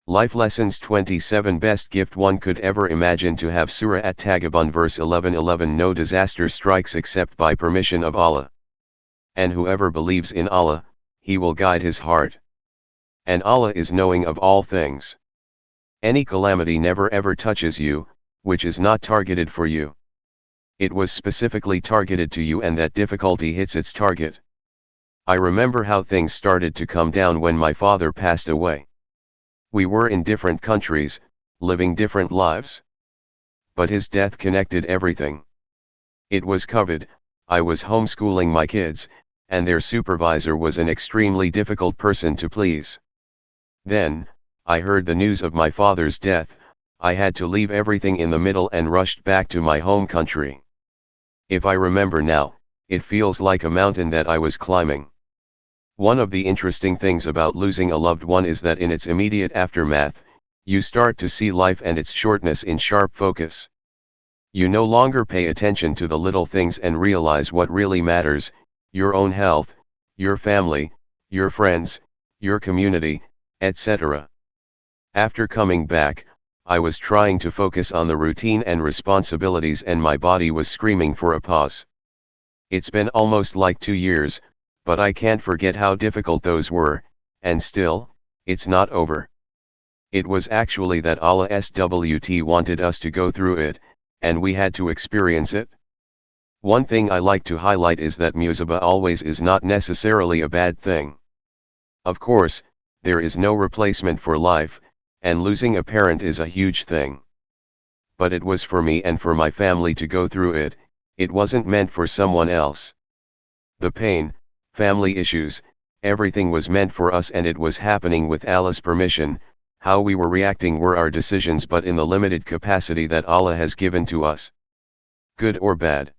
Life Lessons 27 Best gift one could ever imagine to have. Surah At-Taghabun verse 11:11 No disaster strikes except by permission of Allah. And whoever believes in Allah, He will guide his heart. And Allah is knowing of all things. Any calamity never ever touches you, which is not targeted for you. It was specifically targeted to you, and that difficulty hits its target. I remember how things started to come down when my father passed away. We were in different countries, living different lives. But his death connected everything. It was COVID, I was homeschooling my kids, and their supervisor was an extremely difficult person to please. Then, I heard the news of my father's death. I had to leave everything in the middle and rushed back to my home country. If I remember now, it feels like a mountain that I was climbing. One of the interesting things about losing a loved one is that in its immediate aftermath, you start to see life and its shortness in sharp focus. You no longer pay attention to the little things and realize what really matters: your own health, your family, your friends, your community, etc. After coming back, I was trying to focus on the routine and responsibilities, and my body was screaming for a pause. It's been almost like 2 years, but I can't forget how difficult those were, and still, it's not over. It was actually that Allah SWT wanted us to go through it, and we had to experience it. One thing I like to highlight is that musibah always is not necessarily a bad thing. Of course, there is no replacement for life, and losing a parent is a huge thing. But it was for me and for my family to go through it. It wasn't meant for someone else. The pain, family issues, everything was meant for us, and it was happening with Allah's permission. How we were reacting were our decisions, but in the limited capacity that Allah has given to us. Good or bad.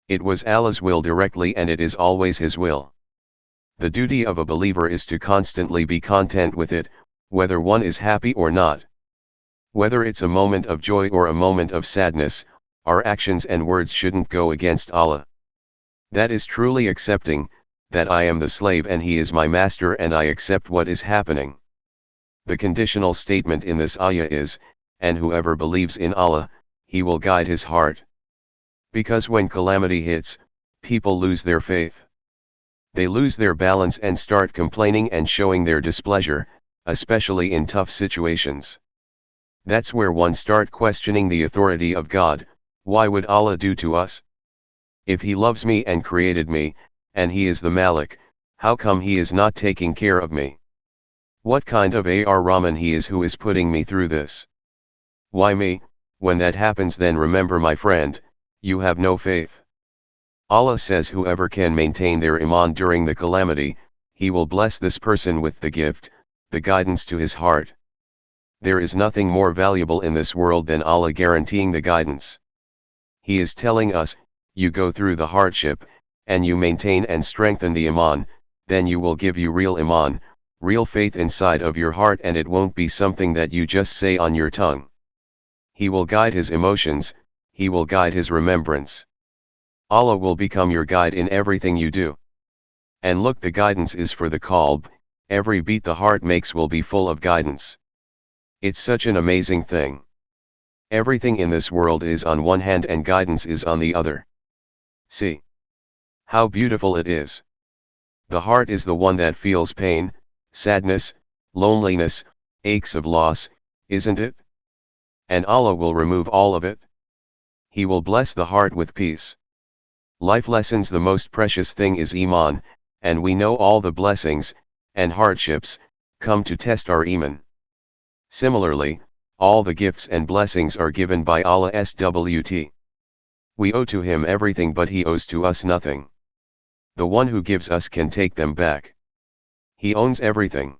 It was Allah's will directly, and it is always His will. The duty of a believer is to constantly be content with it, whether one is happy or not. Whether it's a moment of joy or a moment of sadness, our actions and words shouldn't go against Allah. That is truly accepting that I am the slave and He is my master, and I accept what is happening. The conditional statement in this ayah is, and whoever believes in Allah, He will guide his heart. Because when calamity hits, people lose their faith. They lose their balance and start complaining and showing their displeasure, especially in tough situations. That's where one start questioning the authority of God. Why would Allah do to us? If He loves me and created me, and He is the Malik, how come He is not taking care of me? What kind of Ar-Rahman He is who is putting me through this? Why me? When that happens, then remember, my friend, you have no faith. Allah says whoever can maintain their iman during the calamity, He will bless this person with the gift, the guidance to his heart. There is nothing more valuable in this world than Allah guaranteeing the guidance. He is telling us, you go through the hardship, and you maintain and strengthen the iman, then you will give you real iman, real faith inside of your heart, and it won't be something that you just say on your tongue. He will guide His emotions, He will guide His remembrance. Allah will become your guide in everything you do. And look, the guidance is for the qalb. Every beat the heart makes will be full of guidance. It's such an amazing thing. Everything in this world is on one hand and guidance is on the other. See how beautiful it is. The heart is the one that feels pain, sadness, loneliness, aches of loss, isn't it? And Allah will remove all of it. He will bless the heart with peace. Life lessons: the most precious thing is iman, and we know all the blessings and hardships come to test our iman. Similarly, all the gifts and blessings are given by Allah SWT. We owe to Him everything, but He owes to us nothing. The one who gives us can take them back. He owns everything.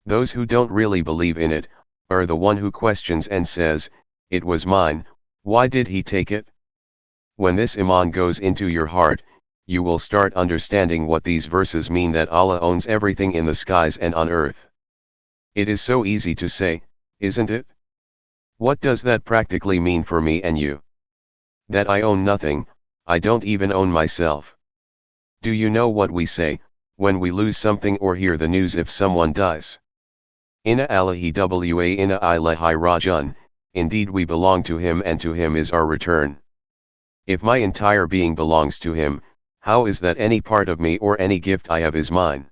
Those who don't really believe in it are the one who questions and says, it was mine, why did He take it? When this iman goes into your heart, you will start understanding what these verses mean, that Allah owns everything in the skies and on earth. It is so easy to say, isn't it? What does that practically mean for me and you? That I own nothing, I don't even own myself. Do you know what we say when we lose something or hear the news if someone dies? Inna Allahi wa inna ilaihi raji'un, indeed we belong to him and to him is our return. If my entire being belongs to him, how is that any part of me or any gift I have is mine?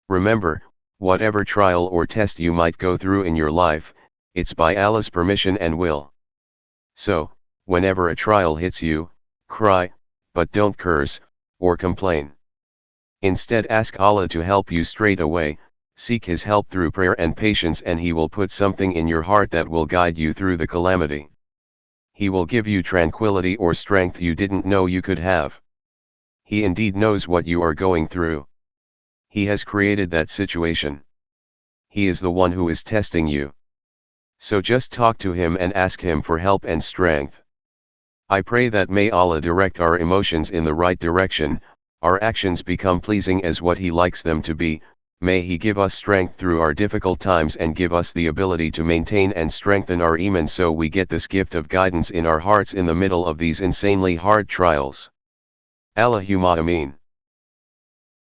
Remember, whatever trial or test you might go through in your life, it's by Allah's permission and will. So, whenever a trial hits you, cry, but don't curse, or complain. Instead ask Allah to help you straight away, seek His help through prayer and patience, and He will put something in your heart that will guide you through the calamity. He will give you tranquility or strength you didn't know you could have. He indeed knows what you are going through. He has created that situation. He is the one who is testing you. So just talk to Him and ask Him for help and strength. I pray that may Allah direct our emotions in the right direction, our actions become pleasing as what He likes them to be, may He give us strength through our difficult times and give us the ability to maintain and strengthen our iman so we get this gift of guidance in our hearts in the middle of these insanely hard trials. Allahumma Ameen.